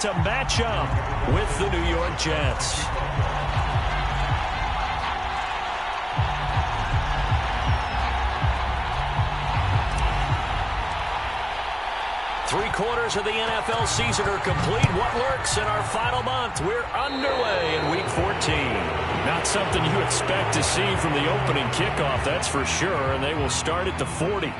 to match up with the New York Jets. Three-quarters of the NFL season are complete. What lurks in our final month? We're underway in Week 14. Not something you expect to see from the opening kickoff, that's for sure, and they will start at the 40.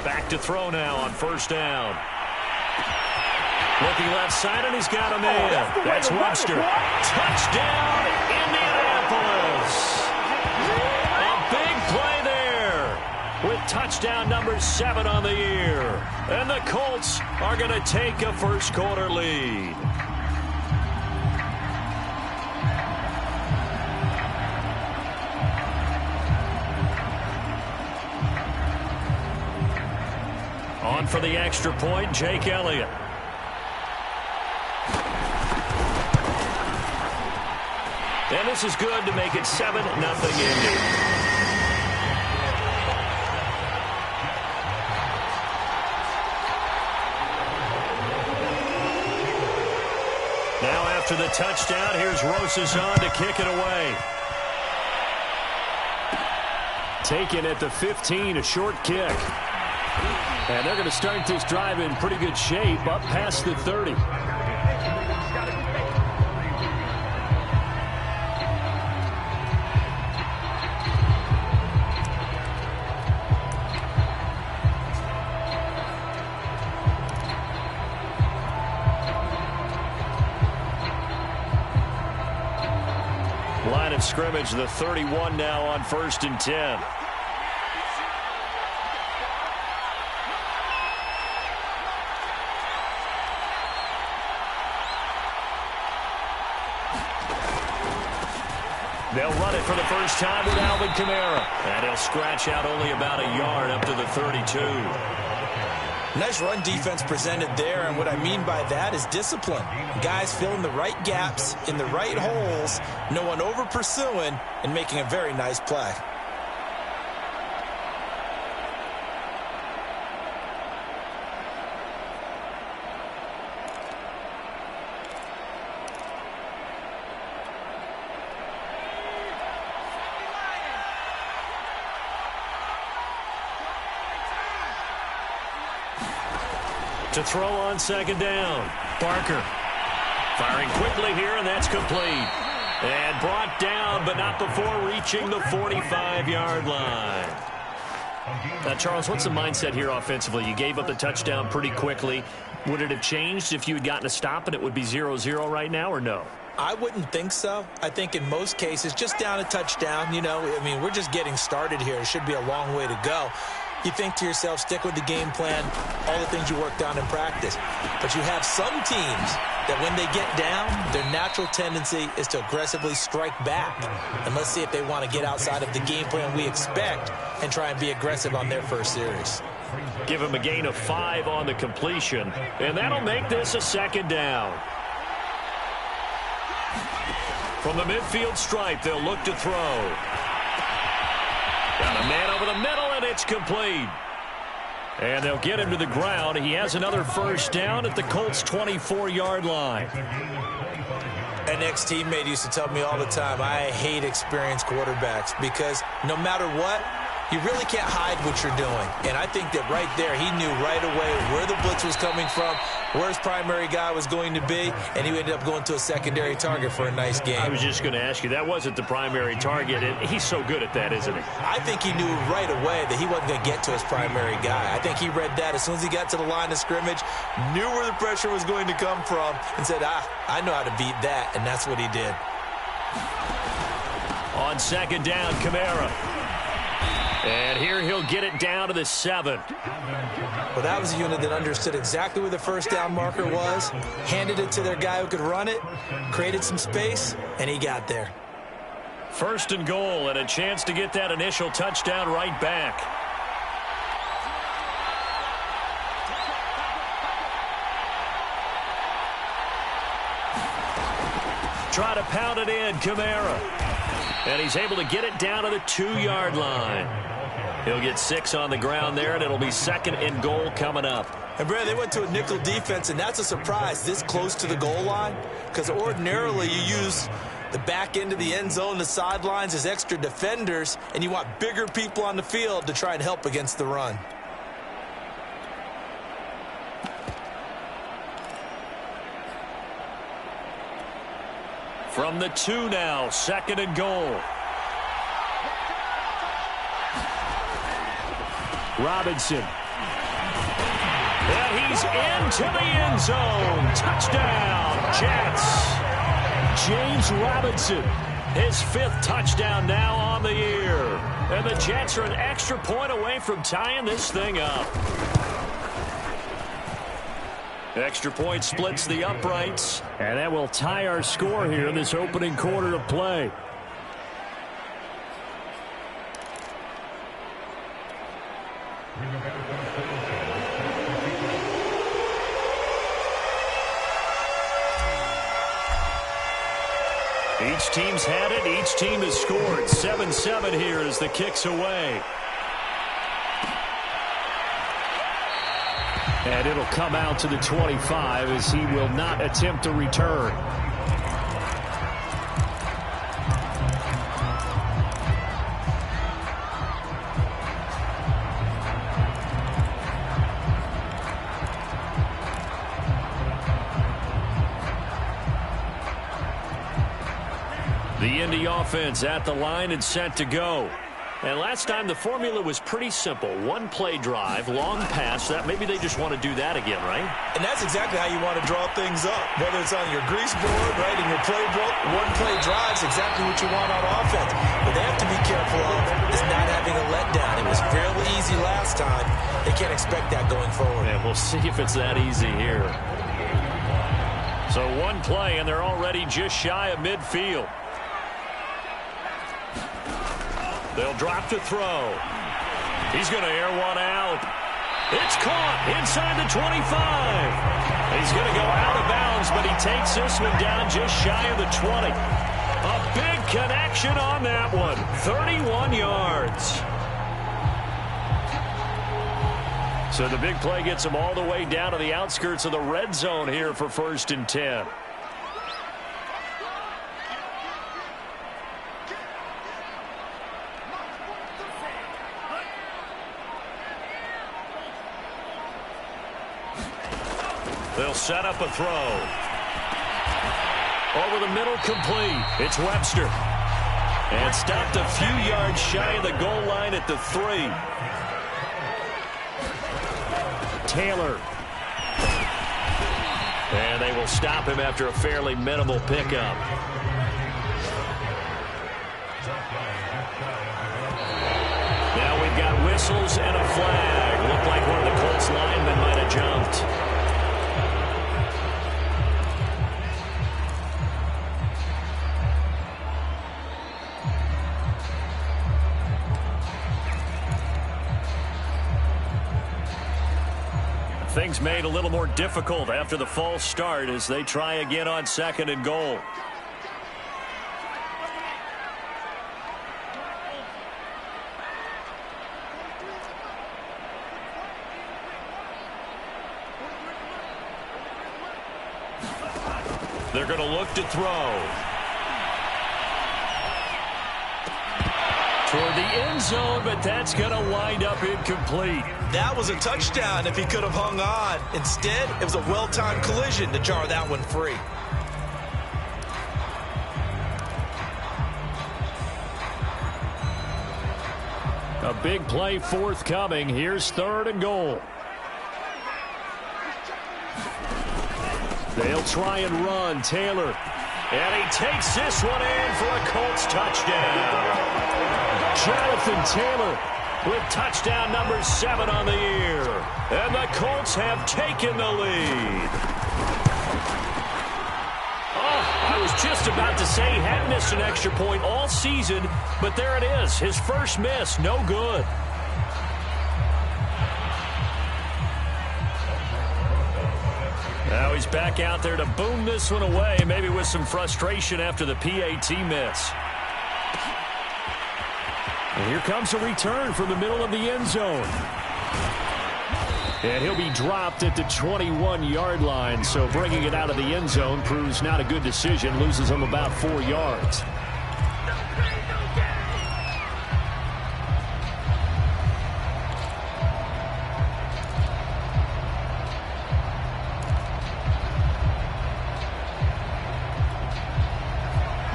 Back to throw now on first down. Looking left side, and he's got a man. That's Webster. Touchdown, Indianapolis. A big play there with touchdown number 7 on the year. And the Colts are going to take a first-quarter lead. On for the extra point, Jake Elliott. And this is good to make it 7-0 Indy. Now after the touchdown, here's Rosas on to kick it away. Taken at the 15, a short kick. And they're going to start this drive in pretty good shape up past the 30. Line of scrimmage, the 31 now on 1st and 10. They'll run it for the first time with Alvin Kamara. And he'll scratch out only about a yard up to the 32. Nice run defense presented there, and what I mean by that is discipline. Guys filling the right gaps in the right holes, no one over pursuing, and making a very nice play. To throw on second down. Barker firing quickly here, and that's complete. And brought down, but not before reaching the 45-yard line. Now, Charles, what's the mindset here offensively? You gave up the touchdown pretty quickly. Would it have changed if you had gotten a stop and it would be 0-0 right now, or no? I wouldn't think so. I think in most cases, just down a touchdown, you know, I mean, we're just getting started here. It should be a long way to go. You think to yourself, stick with the game plan, all the things you worked on in practice. But you have some teams that when they get down, their natural tendency is to aggressively strike back. And let's see if they want to get outside of the game plan we expect and try and be aggressive on their first series. Give him a gain of 5 on the completion, and that'll make this a second down. From the midfield stripe, they'll look to throw. Got a man over the middle, and it's complete. And they'll get him to the ground. He has another first down at the Colts' 24-yard line. An ex-teammate used to tell me all the time, I hate experienced quarterbacks because no matter what, you really can't hide what you're doing. And I think that right there, he knew right away where the blitz was coming from, where his primary guy was going to be, and he ended up going to a secondary target for a nice game. I was just going to ask you, that wasn't the primary target, and he's so good at that, isn't he? I think he knew right away that he wasn't going to get to his primary guy. I think he read that as soon as he got to the line of scrimmage, knew where the pressure was going to come from, and said, I know how to beat that, and that's what he did. On second down, Kamara. And here he'll get it down to the 7. Well, that was a unit that understood exactly where the first down marker was, handed it to their guy who could run it, created some space, and he got there. First and goal, and a chance to get that initial touchdown right back. Try to pound it in, Kamara. And he's able to get it down to the 2-yard line. He'll get 6 on the ground there, and it'll be second and goal coming up. And, Brad, they went to a nickel defense, and that's a surprise this close to the goal line, because ordinarily you use the back end of the end zone, the sidelines as extra defenders, and you want bigger people on the field to try and help against the run. From the 2 now, second and goal. Robinson. And he's into the end zone. Touchdown, Jets. James Robinson, his 5th touchdown now on the year. And the Jets are an extra point away from tying this thing up. Extra point splits the uprights. And that will tie our score here in this opening quarter of play. Each team's had it. Each team has scored. 7-7 here as the kick's away. And it'll come out to the 25 as he will not attempt to return. The Indy offense at the line and set to go. And last time the formula was pretty simple. 1-play drive, long pass. That maybe they just want to do that again, right? And that's exactly how you want to draw things up. Whether it's on your grease board, right, in your playbook, 1-play drive is exactly what you want on offense. What they have to be careful of is not having a letdown. It was fairly easy last time. They can't expect that going forward. And we'll see if it's that easy here. So 1 play, and they're already just shy of midfield. They'll drop to throw. He's going to air one out. It's caught inside the 25. He's going to go out of bounds, but he takes this one down just shy of the 20. A big connection on that one. 31 yards. So the big play gets him all the way down to the outskirts of the red zone here for 1st and 10. They'll set up a throw. Over the middle, complete. It's Webster. And stopped a few yards shy of the goal line at the 3. Taylor. And they will stop him after a fairly minimal pickup. Now we've got whistles and a flag. Looked like one of the Colts linemen might have jumped. Things made a little more difficult after the false start as they try again on 2nd and goal. They're going to look to throw. Toward the end zone, but that's going to wind up incomplete. That was a touchdown if he could have hung on. Instead, it was a well-timed collision to jar that one free. A big play forthcoming. Here's 3rd and goal. They'll try and run. Taylor. And he takes this one in for a Colts touchdown. Jonathan Taylor with touchdown number 7 on the year. And the Colts have taken the lead. Oh, I was just about to say he hadn't missed an extra point all season, but there it is. His first miss, no good. Now he's back out there to boom this one away, maybe with some frustration after the PAT miss. And here comes a return from the middle of the end zone. And he'll be dropped at the 21-yard line, so bringing it out of the end zone proves not a good decision, loses him about 4 yards.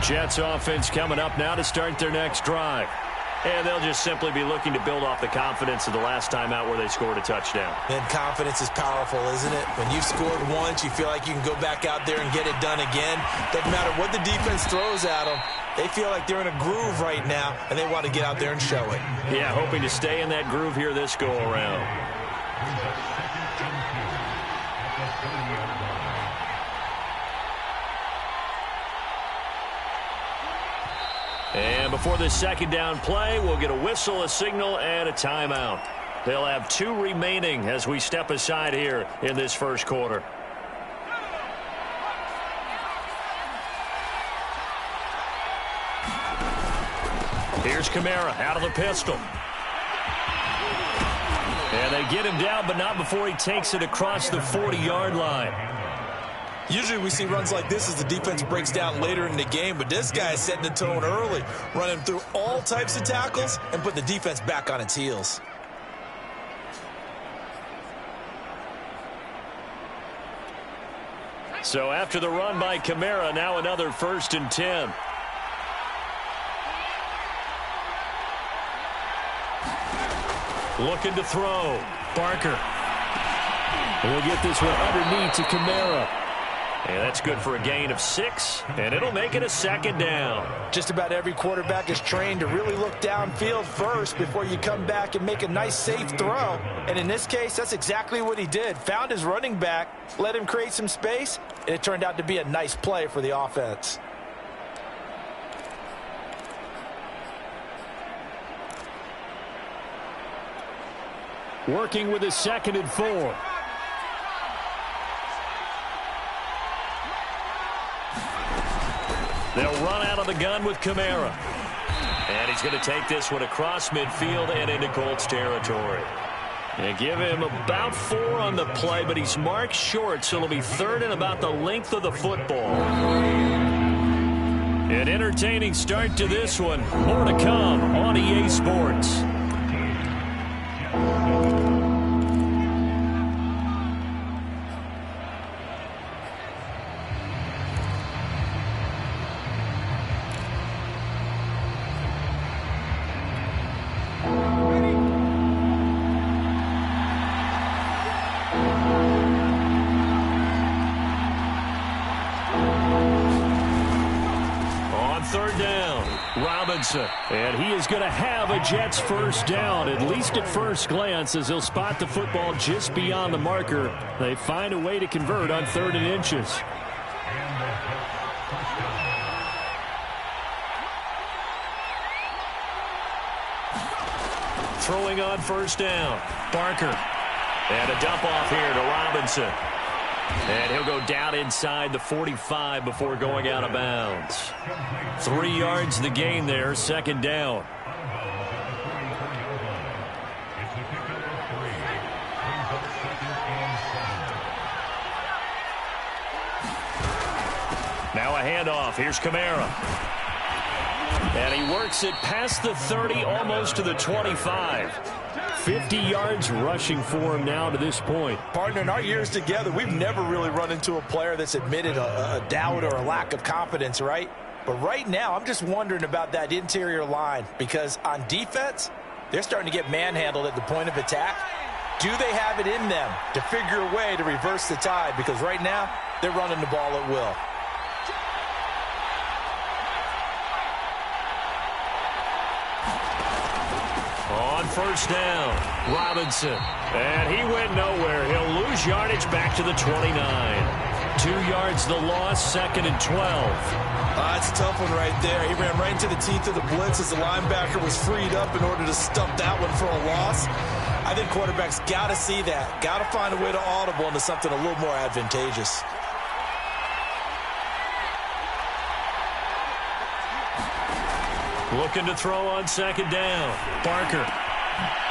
Jets offense coming up now to start their next drive. And they'll just simply be looking to build off the confidence of the last time out where they scored a touchdown. And confidence is powerful, isn't it? When you've scored once, you feel like you can go back out there and get it done again. Doesn't matter what the defense throws at them. They feel like they're in a groove right now, and they want to get out there and show it. Yeah, hoping to stay in that groove here this go-around. And before this second down play, we'll get a whistle, a signal, and a timeout. They'll have 2 remaining as we step aside here in this first quarter. Here's Kamara out of the pistol. And they get him down, but not before he takes it across the 40-yard line. Usually we see runs like this as the defense breaks down later in the game, but this guy is setting the tone early, running through all types of tackles and put the defense back on its heels. So after the run by Kamara, now another 1st and 10. Looking to throw. Barker. We'll get this one underneath to Kamara. And that's good for a gain of 6, and it'll make it a second down. Just about every quarterback is trained to really look downfield first before you come back and make a nice, safe throw. And in this case, that's exactly what he did. Found his running back, let him create some space, and it turned out to be a nice play for the offense. Working with a 2nd and 4. They'll run out of the gun with Kamara. And he's going to take this one across midfield and into Colts territory. And give him about 4 on the play, but he's marked short, so it'll be 3rd and about the length of the football. An entertaining start to this one. More to come on EA Sports. And he is going to have a Jets first down, at least at first glance, as he'll spot the football just beyond the marker. They find a way to convert on 3rd and inches. Throwing on 1st down. Barker. And a dump off here to Robinson. And he'll go down inside the 45 before going out of bounds. 3 yards the gain there, 2nd down. Now a handoff. Here's Kamara. And he works it past the 30, almost to the 25. 50 yards rushing for him now to this point. Partner, in our years together, we've never really run into a player that's admitted a doubt or a lack of confidence, right? But right now, I'm just wondering about that interior line, because on defense, they're starting to get manhandled at the point of attack. Do they have it in them to figure a way to reverse the tide? Because right now, they're running the ball at will. On 1st down, Robinson. And he went nowhere. He'll lose yardage back to the 29. 2 yards the loss, 2nd and 12. That's a tough one right there. He ran right into the teeth of the blitz as the linebacker was freed up in order to stump that one for a loss. I think quarterbacks got to see that. Got to find a way to audible into something a little more advantageous. Looking to throw on 2nd down. Barker.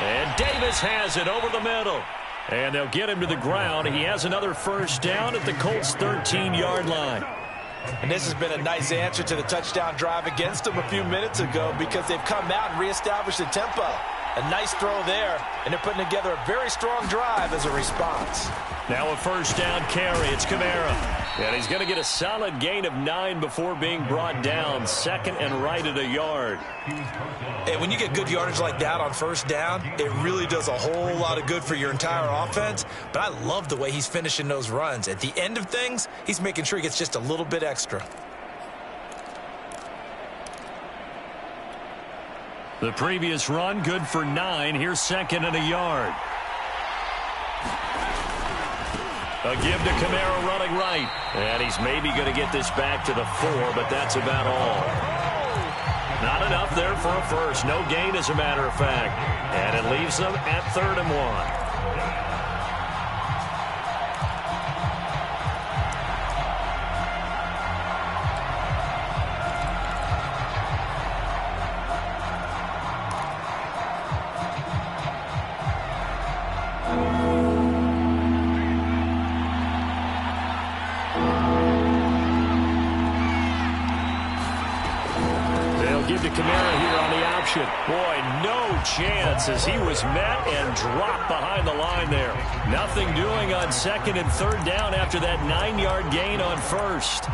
And Davis has it over the middle. And they'll get him to the ground. He has another 1st down at the Colts' 13-yard line. And this has been a nice answer to the touchdown drive against them a few minutes ago because they've come out and reestablished the tempo. A nice throw there, and they're putting together a very strong drive as a response. Now a 1st down carry. It's Kamara. And he's going to get a solid gain of 9 before being brought down. 2nd and right at a yard. And when you get good yardage like that on 1st down, it really does a whole lot of good for your entire offense. But I love the way he's finishing those runs. At the end of things, he's making sure he gets just a little bit extra. The previous run, good for 9. Here's 2nd and a yard. A give to Kamara running right. And he's maybe going to get this back to the 4, but that's about all. Not enough there for a first. No gain, as a matter of fact. And it leaves them at 3rd and 1. Boy, no chance as he was met and dropped behind the line there. Nothing doing on 2nd and 3rd down after that 9-yard gain on 1st.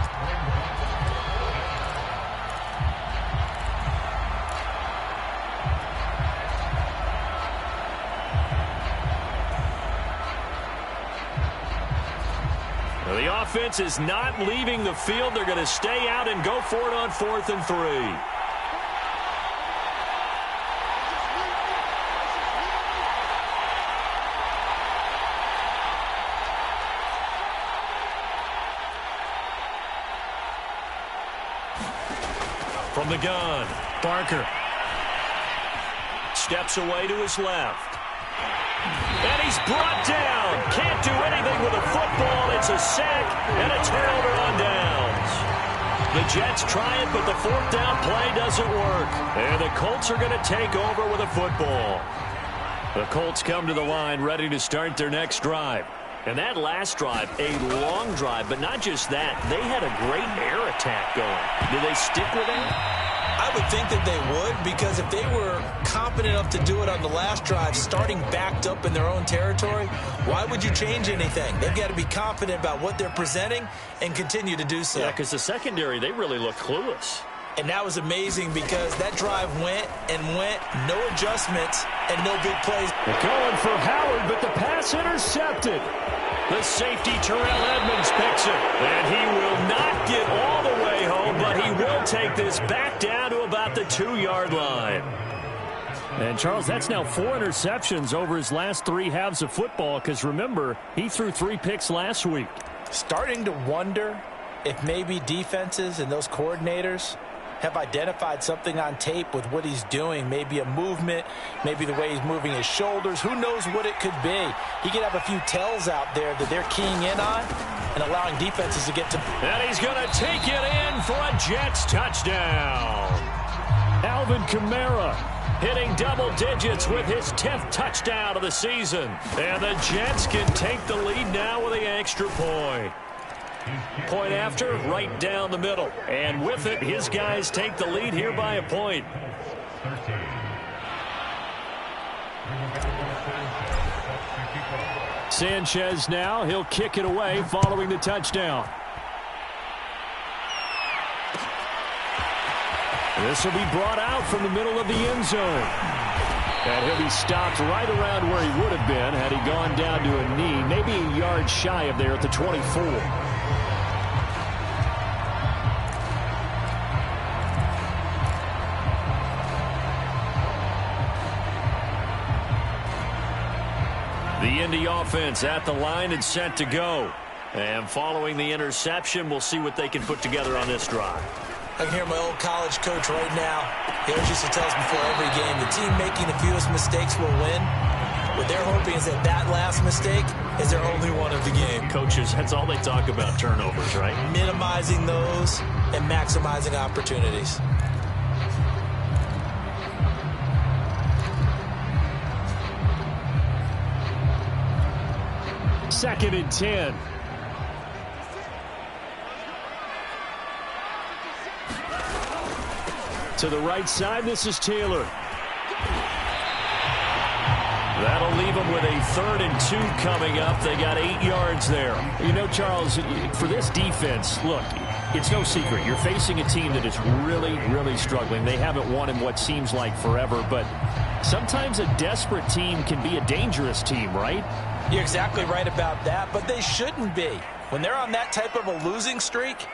Well, the offense is not leaving the field. They're going to stay out and go for it on 4th and 3. From the gun, Barker steps away to his left. And he's brought down. Can't do anything with a football. It's a sack and a turnover on downs. The Jets try it, but the 4th down play doesn't work. And the Colts are going to take over with a football. The Colts come to the line ready to start their next drive. And that last drive, a long drive, but not just that. They had a great air attack going. Do they stick with that? I would think that they would, because if they were competent enough to do it on the last drive, starting backed up in their own territory, why would you change anything? They've got to be confident about what they're presenting and continue to do so. Yeah, because the secondary, they really look clueless. And that was amazing because that drive went and went, no adjustments and no big plays. They're going for Howard, but the pass intercepted. The safety, Terrell Edmonds, picks it. And he will not get all the way home, but he will take this back down to about the 2-yard line. And, Charles, that's now 4 interceptions over his last 3 halves of football because, remember, he threw 3 picks last week. Starting to wonder if maybe defenses and those coordinators have identified something on tape with what he's doing. Maybe a movement, maybe the way he's moving his shoulders. Who knows what it could be? He could have a few tells out there that they're keying in on and allowing defenses to get to. And he's going to take it in for a Jets touchdown. Alvin Kamara hitting double digits with his 10th touchdown of the season. And the Jets can take the lead now with an extra point. Point after, right down the middle. And with it, his guys take the lead here by a point. Sanchez now, he'll kick it away following the touchdown. This will be brought out from the middle of the end zone. And he'll be stopped right around where he would have been had he gone down to a knee, maybe a yard shy of there at the 24. The Indy offense at the line and set to go. And following the interception, we'll see what they can put together on this drive. I can hear my old college coach right now. He always used to tell us before every game, the team making the fewest mistakes will win. What they're hoping is that that last mistake is their only one of the game. Coaches, that's all they talk about, turnovers, right? Minimizing those and maximizing opportunities. Second and 10. To the right side, this is Taylor. That'll leave them with a 3rd and 2 coming up. They got 8 yards there. You know, Charles, for this defense, look, it's no secret. You're facing a team that is really, really struggling. They haven't won in what seems like forever, but sometimes a desperate team can be a dangerous team, right? You're exactly right about that, but they shouldn't be. When they're on that type of a losing streak,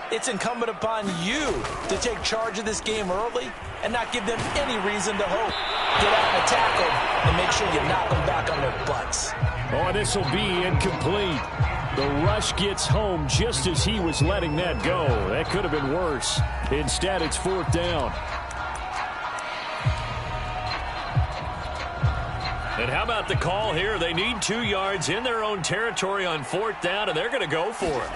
it's incumbent upon you to take charge of this game early and not give them any reason to hope. Get out and attack them and make sure you knock them back on their butts. Oh, this will be incomplete. The rush gets home just as he was letting that go. That could have been worse. Instead, it's 4th down. And how about the call here? They need 2 yards in their own territory on 4th down, and they're going to go for it.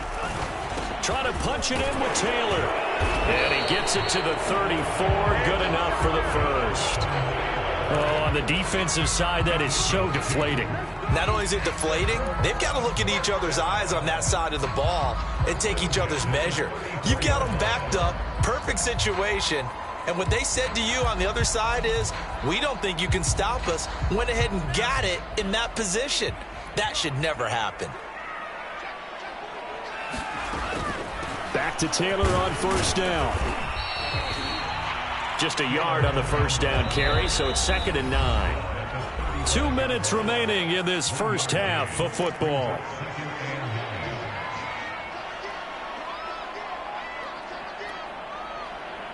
Trying to punch it in with Taylor. And he gets it to the 34. Good enough for the first. Oh, on the defensive side, that is so deflating. Not only is it deflating, they've got to look in each other's eyes on that side of the ball and take each other's measure. You've got them backed up, perfect situation, and what they said to you on the other side is, we don't think you can stop us. Went ahead and got it in that position. That should never happen. Back to Taylor on 1st down. Just a yard on the 1st down carry, so it's 2nd and 9. 2 minutes remaining in this first half of football.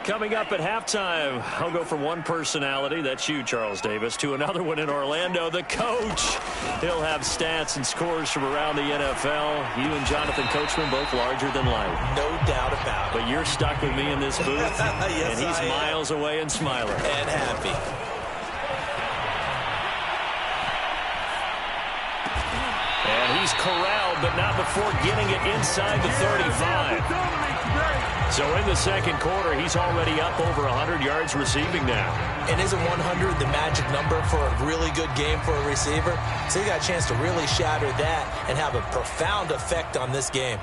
Coming up at halftime, I'll go from one personality, that's you, Charles Davis, to another one in Orlando, the coach. He'll have stats and scores from around the NFL. You and Jonathan Coachman both larger than life. No doubt about it. But you're stuck with me in this booth, yes, and he's miles away and smiling. And happy. And he's corralled, but not before getting it inside the 35. So in the second quarter, he's already up over 100 yards receiving now. And isn't 100 the magic number for a really good game for a receiver? So he got a chance to really shatter that and have a profound effect on this game.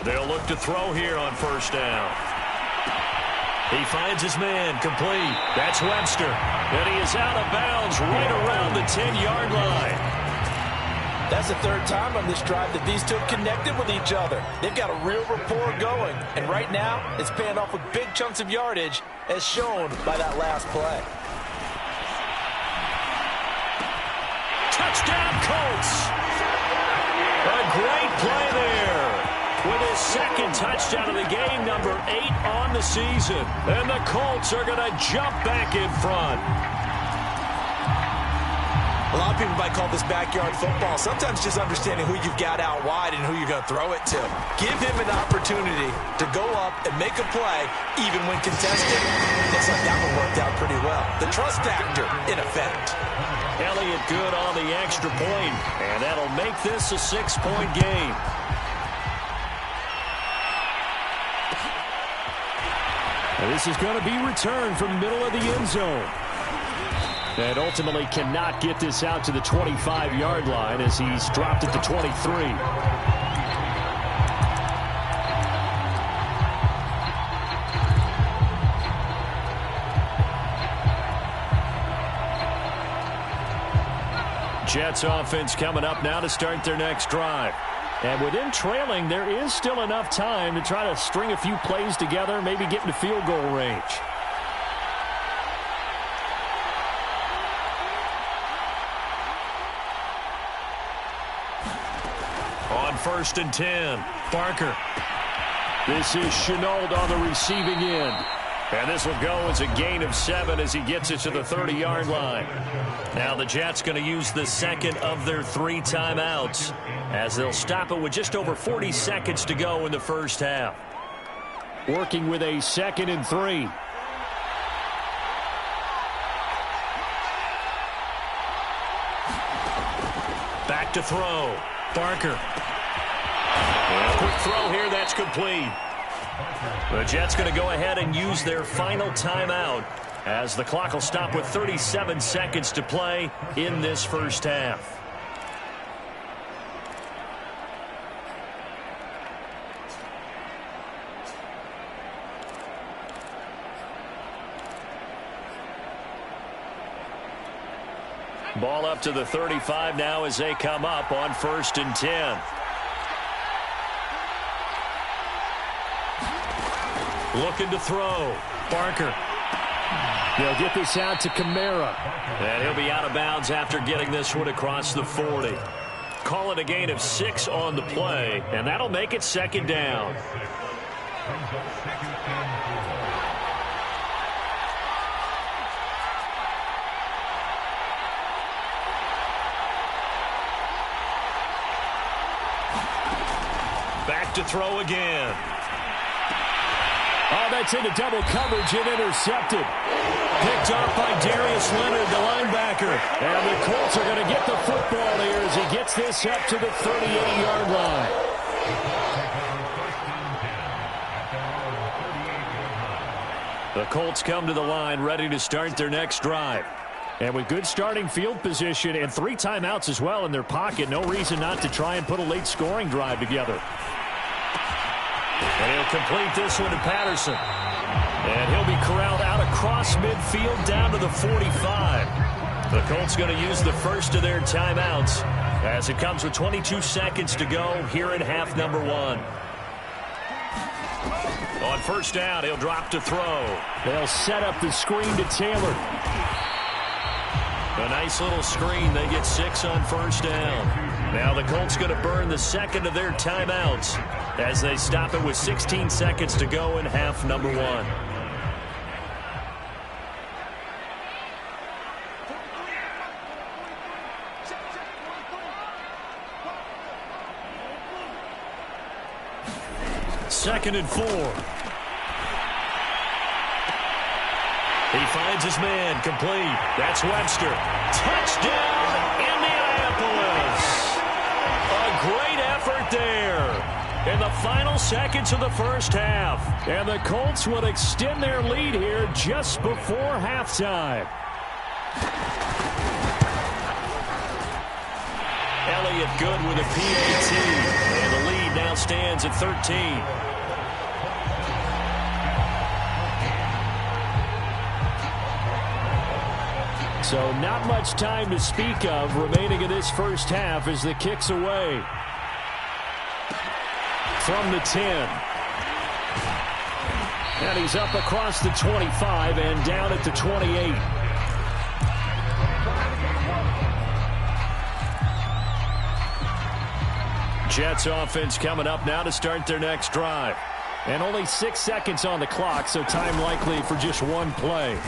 They'll look to throw here on 1st down. He finds his man, complete. That's Webster. And he is out of bounds right around the 10-yard line. That's the 3rd time on this drive that these two have connected with each other. They've got a real rapport going. And right now, it's paying off with big chunks of yardage, as shown by that last play. Touchdown, Colts. A great play there. With his 2nd touchdown of the game, number 8 on the season. And the Colts are going to jump back in front. A lot of people might call this backyard football. Sometimes just understanding who you've got out wide and who you're going to throw it to. Give him an opportunity to go up and make a play, even when contested. Looks like that one worked out pretty well. The trust factor in effect. Elliott good on the extra point, and that'll make this a 6-point game. And this is going to be returned from the middle of the end zone. And ultimately cannot get this out to the 25-yard line as he's dropped it to 23. Jets offense coming up now to start their next drive. And with them trailing, there is still enough time to try to string a few plays together, maybe get into field goal range. On 1st and 10, Barker. This is Chenault on the receiving end. And this will go as a gain of 7 as he gets it to the 30-yard line. Now the Jets going to use the second of their 3 timeouts as they'll stop it with just over 40 seconds to go in the first half. Working with a 2nd and 3. Back to throw. Barker. And a quick throw here. That's complete. The Jets going to go ahead and use their final timeout as the clock will stop with 37 seconds to play in this first half. Ball up to the 35 now as they come up on 1st and 10. Looking to throw. Barker. They'll get this out to Kamara. And he'll be out of bounds after getting this one across the 40. Call it a gain of 6 on the play, and that'll make it 2nd down. Back to throw again. Oh, that's into double coverage and intercepted. Picked off by Darius Leonard, the linebacker. And the Colts are going to get the football here as he gets this up to the 38-yard line. The Colts come to the line ready to start their next drive. And with good starting field position and 3 timeouts as well in their pocket, no reason not to try and put a late scoring drive together. And he'll complete this one to Patterson. And he'll be corralled out across midfield down to the 45. The Colts going to use the first of their timeouts as it comes with 22 seconds to go here in half number 1. On 1st down, he'll drop to throw. They'll set up the screen to Taylor. A nice little screen. They get 6 on 1st down. Now the Colts going to burn the second of their timeouts as they stop it with 16 seconds to go in half number 1. Second and 4. He finds his man, complete. That's Webster. Touchdown, Indianapolis. A great effort there in the final seconds of the first half. And the Colts will extend their lead here just before halftime. Elliott good with a PAT. And the lead now stands at 13. So not much time to speak of remaining in this first half as the kick's away. From the 10. And he's up across the 25 and down at the 28. Jets offense coming up now to start their next drive. And only 6 seconds on the clock, so time likely for just 1 play.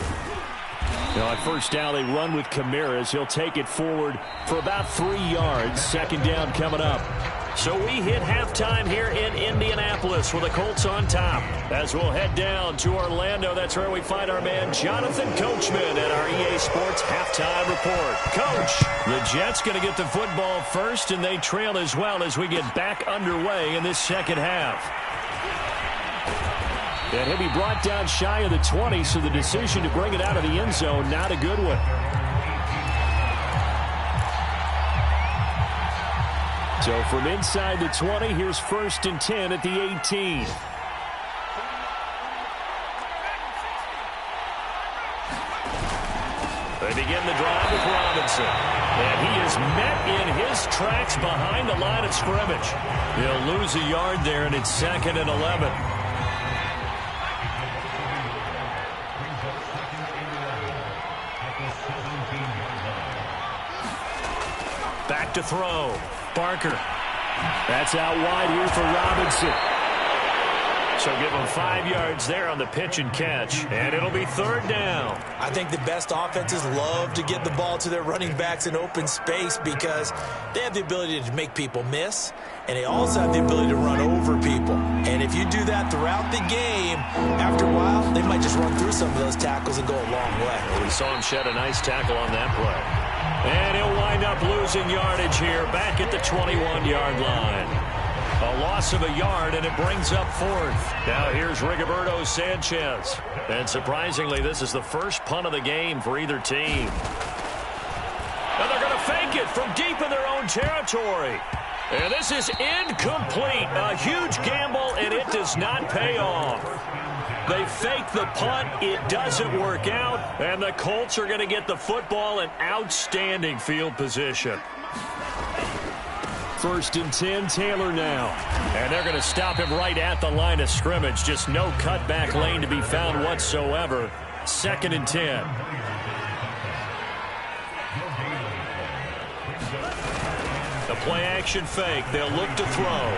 Now on 1st down, they run with Kamara as he'll take it forward for about 3 yards. 2nd down coming up. So we hit halftime here in Indianapolis with the Colts on top. As we'll head down to Orlando, that's where we find our man Jonathan Coachman at our EA Sports Halftime Report. Coach, the Jets going to get the football first, and they trail as well as we get back underway in this second half. And he'll be brought down shy of the 20, so the decision to bring it out of the end zone, not a good one. So from inside the 20, here's 1st and 10 at the 18. They begin the drive with Robinson. And he is met in his tracks behind the line of scrimmage. He'll lose a yard there, and it's 2nd and 11. Back to throw. Barker. That's out wide here for Robinson. So give them 5 yards there on the pitch and catch, and it'll be 3rd down. I think the best offenses love to get the ball to their running backs in open space because they have the ability to make people miss, and they also have the ability to run over people. And if you do that throughout the game, after a while, they might just run through some of those tackles and go a long way. Well, we saw him shed a nice tackle on that play. And he'll wind up losing yardage here back at the 21-yard line. A loss of a yard, and it brings up 4th. Now here's Rigoberto Sanchez. And surprisingly, this is the first punt of the game for either team. And they're going to fake it from deep in their own territory. And this is incomplete. A huge gamble, and it does not pay off. They fake the punt. It doesn't work out. And the Colts are going to get the football in outstanding field position. 1st and 10, Taylor now. And they're going to stop him right at the line of scrimmage. Just no cutback lane to be found whatsoever. 2nd and 10. The play-action fake. They'll look to throw.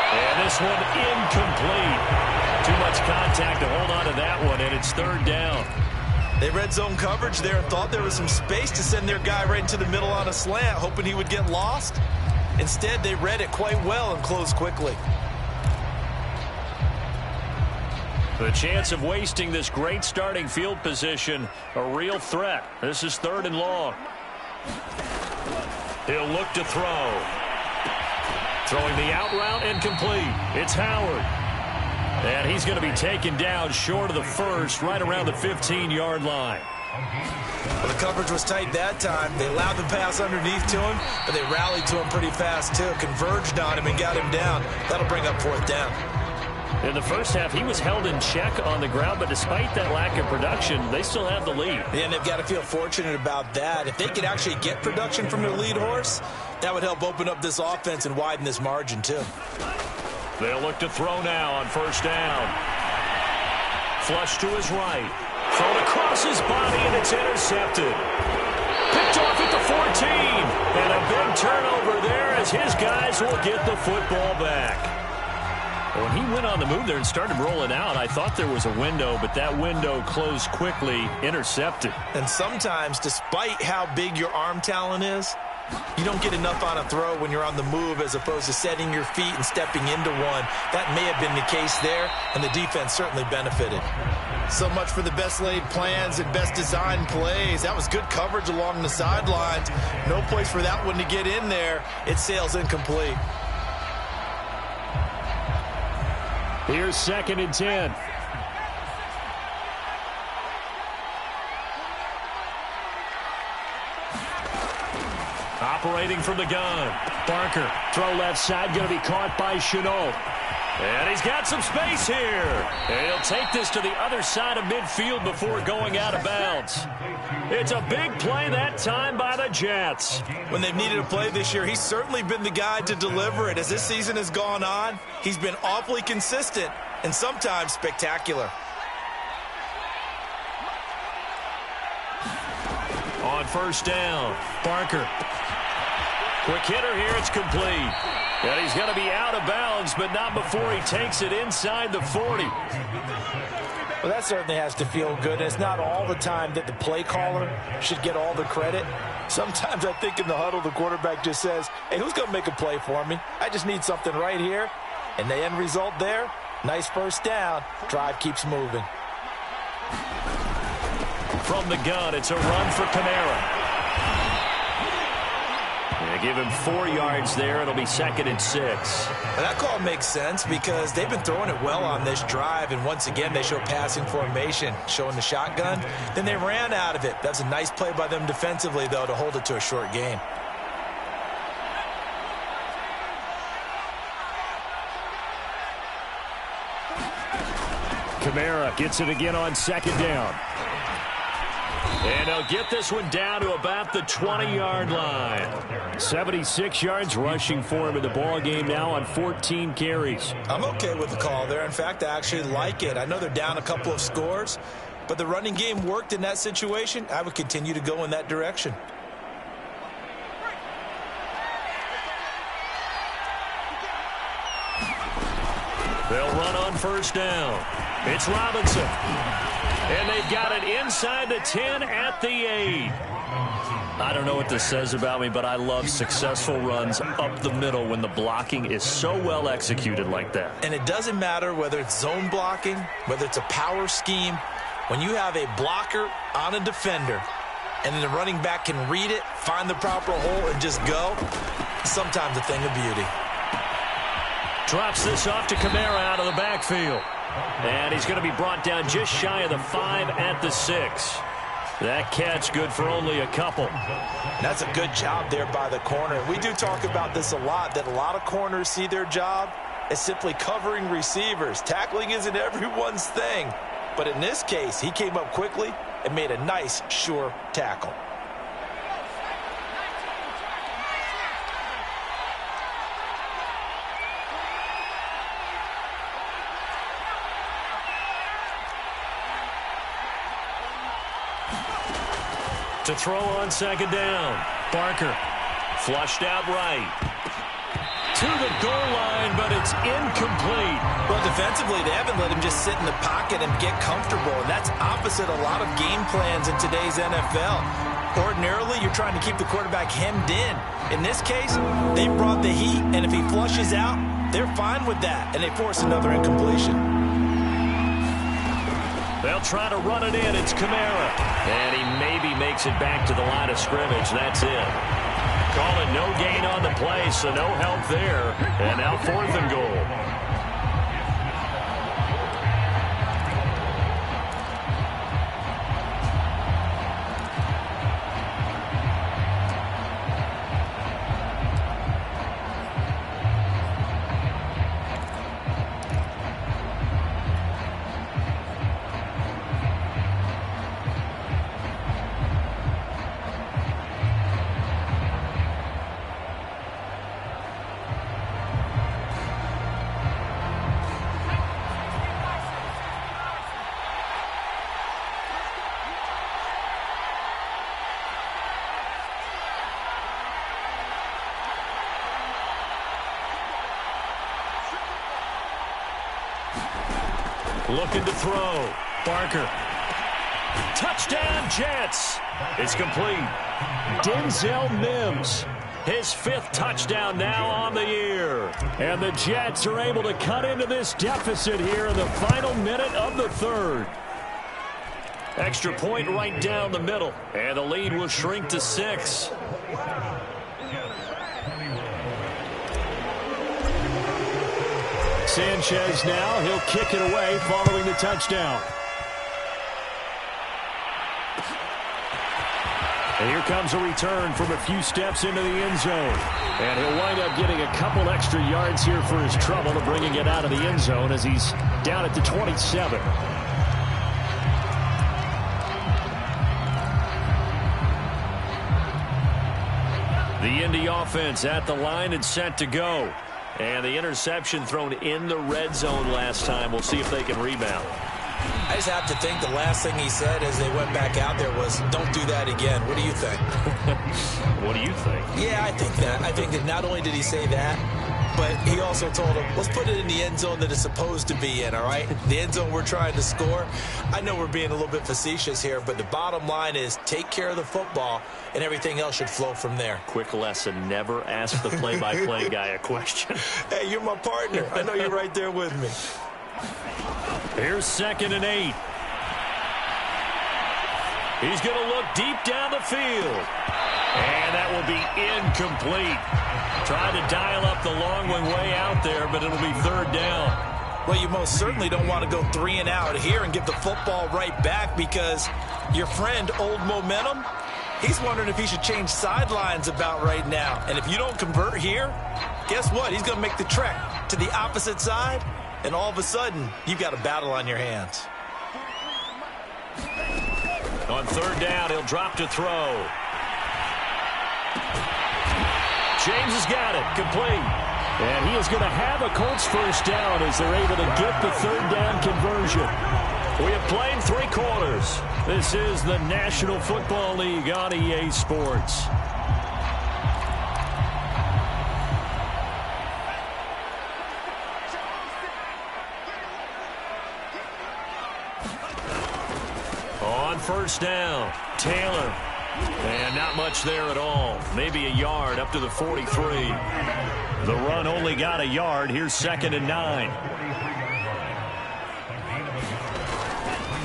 And this one incomplete. Too much contact to hold on to that one, and it's 3rd down. They read zone coverage there and thought there was some space to send their guy right into the middle on a slant, hoping he would get lost. Instead, they read it quite well and closed quickly. The chance of wasting this great starting field position, a real threat. This is 3rd and long. He'll look to throw. Throwing the out route, incomplete. It's Howard. And he's going to be taken down short of the first, right around the 15-yard line. Well, the coverage was tight that time. They allowed the pass underneath to him, but they rallied to him pretty fast, too. Converged on him and got him down. That'll bring up 4th down. In the first half, he was held in check on the ground, but despite that lack of production, they still have the lead. And they've got to feel fortunate about that. If they could actually get production from their lead horse, that would help open up this offense and widen this margin, too. They'll look to throw now on 1st down. Flush to his right. Thrown across his body, and it's intercepted. Picked off at the 14. And a big turnover there as his guys will get the football back. When he went on the move there and started rolling out, I thought there was a window, but that window closed quickly, intercepted. And sometimes, despite how big your arm talent is, you don't get enough on a throw when you're on the move as opposed to setting your feet and stepping into one. That may have been the case there, and the defense certainly benefited. So much for the best laid plans and best designed plays. That was good coverage along the sidelines. No place for that one to get in there. It sails incomplete. Here's 2nd and 10. Operating from the gun. Barker, throw left side, going to be caught by Chenault. And he's got some space here. And he'll take this to the other side of midfield before going out of bounds. It's a big play that time by the Jets. When they've needed a play this year, he's certainly been the guy to deliver it. As this season has gone on, he's been awfully consistent and sometimes spectacular. On 1st down, Barker. Quick hitter here, it's complete. And he's going to be out of bounds, but not before he takes it inside the 40. Well, that certainly has to feel good. It's not all the time that the play caller should get all the credit. Sometimes I think in the huddle, the quarterback just says, hey, who's going to make a play for me? I just need something right here. And the end result there, nice 1st down. Drive keeps moving. From the gun, it's a run for Kamara. They give him 4 yards there. It'll be 2nd and 6. Well, that call makes sense because they've been throwing it well on this drive, and once again they show passing formation, showing the shotgun. Then they ran out of it. That's a nice play by them defensively, though, to hold it to a short gain. Kamara gets it again on 2nd down. And they'll get this one down to about the 20-yard line. 76 yards rushing for him in the ball game now on 14 carries. I'm okay with the call there. In fact, I actually like it. I know they're down a couple of scores, but the running game worked in that situation. I would continue to go in that direction. They'll run on first down. It's Robinson. And they've got it inside the 10 at the 8. I don't know what this says about me, but I love successful runs up the middle when the blocking is so well executed like that. And it doesn't matter whether it's zone blocking, whether it's a power scheme. When you have a blocker on a defender, and then the running back can read it, find the proper hole, and just go, sometimes a thing of beauty. Drops this off to Kamara out of the backfield. And he's going to be brought down just shy of the 5 at the 6. That catch good for only a couple. That's a good job there by the corner. We do talk about this a lot, that a lot of corners see their job as simply covering receivers. Tackling isn't everyone's thing. But in this case, he came up quickly and made a nice, sure tackle. To throw on second down. Barker flushed out right. To the goal line, but it's incomplete. Well, defensively, they haven't let him just sit in the pocket and get comfortable. And that's opposite a lot of game plans in today's NFL. Ordinarily, you're trying to keep the quarterback hemmed in. In this case, they brought the heat, and if he flushes out, they're fine with that, and they force another incompletion. They'll try to run it in. It's Kamara. And he maybe makes it back to the line of scrimmage. That's it. Calling no gain on the play, so no help there. And now 4th and goal. Looking to throw. Barker. Touchdown, Jets. It's complete. Denzel Mims. His 5th touchdown now on the year. And the Jets are able to cut into this deficit here in the final minute of the 3rd. Extra point right down the middle. And the lead will shrink to 6. Sanchez now, he'll kick it away following the touchdown. And here comes a return from a few steps into the end zone. And he'll wind up getting a couple extra yards here for his trouble to bringing it out of the end zone as he's down at the 27. The Indy offense at the line and set to go. And the interception thrown in the red zone last time. We'll see if they can rebound. I just have to think the last thing he said as they went back out there was, don't do that again. What do you think? What do you think? Yeah, I think that. I think that not only did he say that, but he also told him, let's put it in the end zone that it's supposed to be in, all right? The end zone we're trying to score. I know we're being a little bit facetious here, but the bottom line is take care of the football, and everything else should flow from there. Quick lesson, never ask the play-by-play guy a question. Hey, you're my partner. I know you're right there with me. Here's 2nd and 8. He's going to look deep down the field. And that will be incomplete. Tried to dial up the long one way out there, but it'll be 3rd down. Well, you most certainly don't want to go 3 and out here and get the football right back because your friend, Old Momentum, he's wondering if he should change sidelines about right now. And if you don't convert here, guess what? He's going to make the trek to the opposite side, and all of a sudden, you've got a battle on your hands. On 3rd down, he'll drop to throw. James has got it, complete. And he is going to have a Colts 1st down as they're able to get the 3rd down conversion. We have played 3 quarters. This is the National Football League on EA Sports. On first down, Taylor. And not much there at all. Maybe a yard up to the 43. The run only got a yard. Here's 2nd and 9.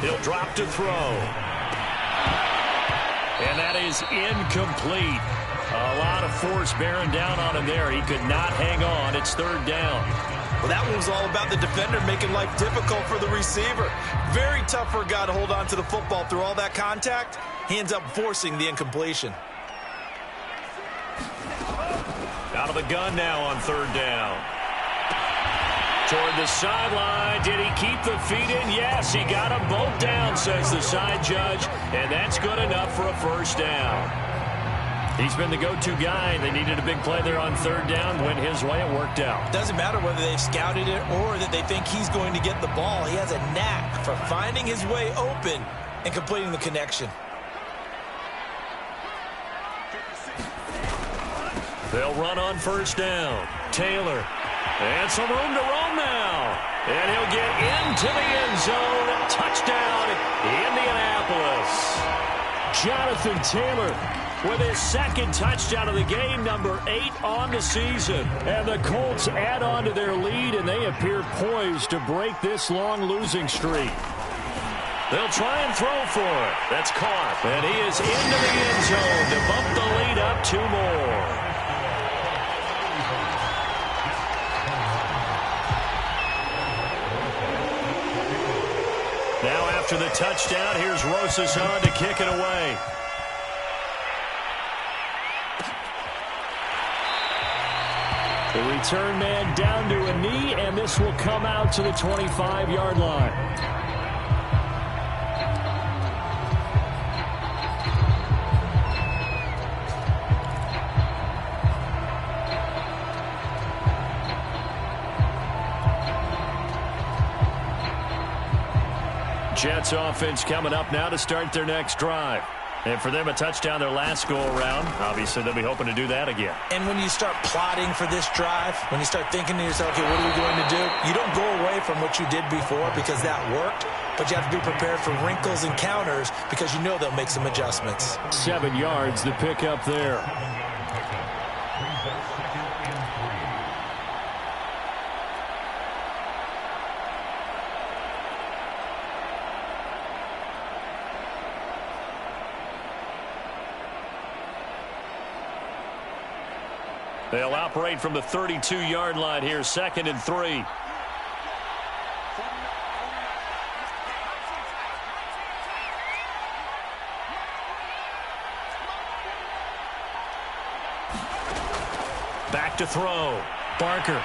He'll drop to throw. And that is incomplete. A lot of force bearing down on him there. He could not hang on. It's 3rd down. Well, that one was all about the defender making life difficult for the receiver. Very tough for a guy to hold on to the football through all that contact. He ends up forcing the incompletion. Out of the gun now on 3rd down. Toward the sideline. Did he keep the feet in? Yes, he got them both down, says the side judge. And that's good enough for a 1st down. He's been the go-to guy. They needed a big play there on 3rd down. Went his way. It worked out. Doesn't matter whether they've scouted it or that they think he's going to get the ball. He has a knack for finding his way open and completing the connection. They'll run on 1st down. Taylor. And some room to roam now. And he'll get into the end zone. Touchdown, Indianapolis. Jonathan Taylor with his 2nd touchdown of the game, number 8 on the season. And the Colts add on to their lead, and they appear poised to break this long losing streak. They'll try and throw for it. That's caught. And he is into the end zone to bump the lead up 2 more. Now after the touchdown, here's Rosas on to kick it away. The return man down to a knee, and this will come out to the 25-yard line. Jets offense coming up now to start their next drive. And for them, a touchdown their last go-around. Obviously, they'll be hoping to do that again. And when you start plotting for this drive, when you start thinking to yourself, okay, what are we going to do? You don't go away from what you did before because that worked, but you have to be prepared for wrinkles and counters because you know they'll make some adjustments. 7 yards, the pick up there. They'll operate from the 32-yard line here, 2nd and 3. Back to throw. Barker.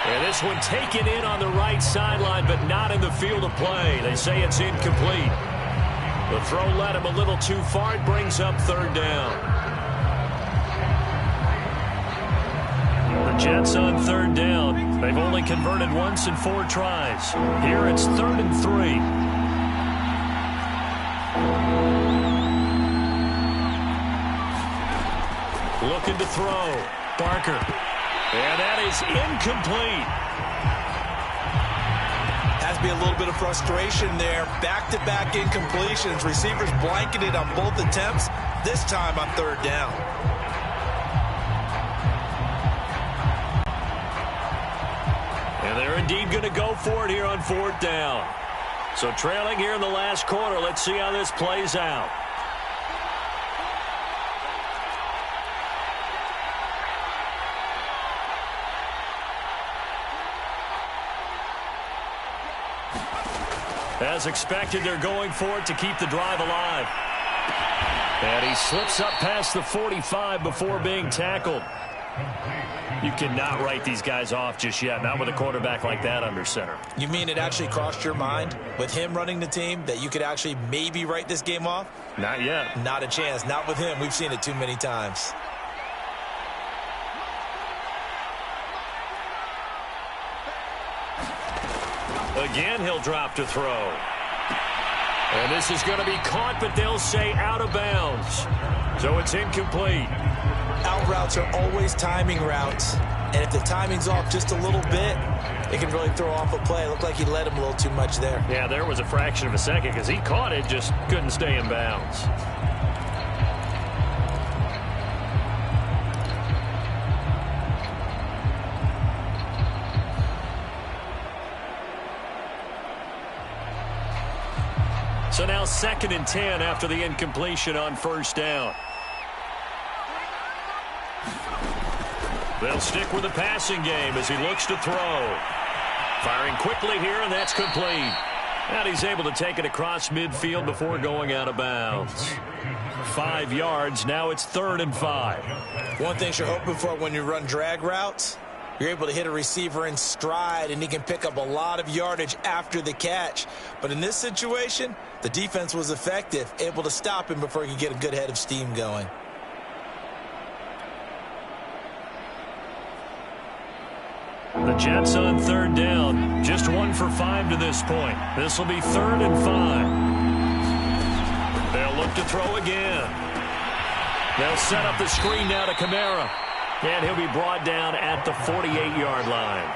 And this one taken in on the right sideline, but not in the field of play. They say it's incomplete. The throw led him a little too far. It brings up 3rd down. The Jets on 3rd down. They've only converted once in 4 tries. Here it's 3rd and 3. Looking to throw. Barker. And that is incomplete. Has to be a little bit of frustration there. Back-to-back incompletions. Receivers blanketed on both attempts, this time on 3rd down. And they're indeed going to go for it here on 4th down. So trailing here in the last quarter. Let's see how this plays out. As expected, they're going for it to keep the drive alive. And he slips up past the 45 before being tackled. You cannot write these guys off just yet, not with a quarterback like that under center. You mean it actually crossed your mind with him running the team that you could actually maybe write this game off? Not yet. Not a chance. Not with him. We've seen it too many times. Again, he'll drop to throw. And this is going to be caught, but they'll say out of bounds. So it's incomplete. Out routes are always timing routes. And if the timing's off just a little bit, it can really throw off a play. It looked like he led him a little too much there. Yeah, there was a fraction of a second because he caught it, just couldn't stay in bounds. So now 2nd and 10 after the incompletion on first down. They'll stick with the passing game as he looks to throw. Firing quickly here, and that's complete. And he's able to take it across midfield before going out of bounds. 5 yards. Now it's 3rd and 5. One thing you're hoping for when you run drag routes, you're able to hit a receiver in stride, and he can pick up a lot of yardage after the catch. But in this situation, the defense was effective, able to stop him before he could get a good head of steam going. The Jets on 3rd down. Just 1 for 5 to this point. This will be 3rd and 5. They'll look to throw again. They'll set up the screen now to Kamara. And he'll be brought down at the 48-yard line.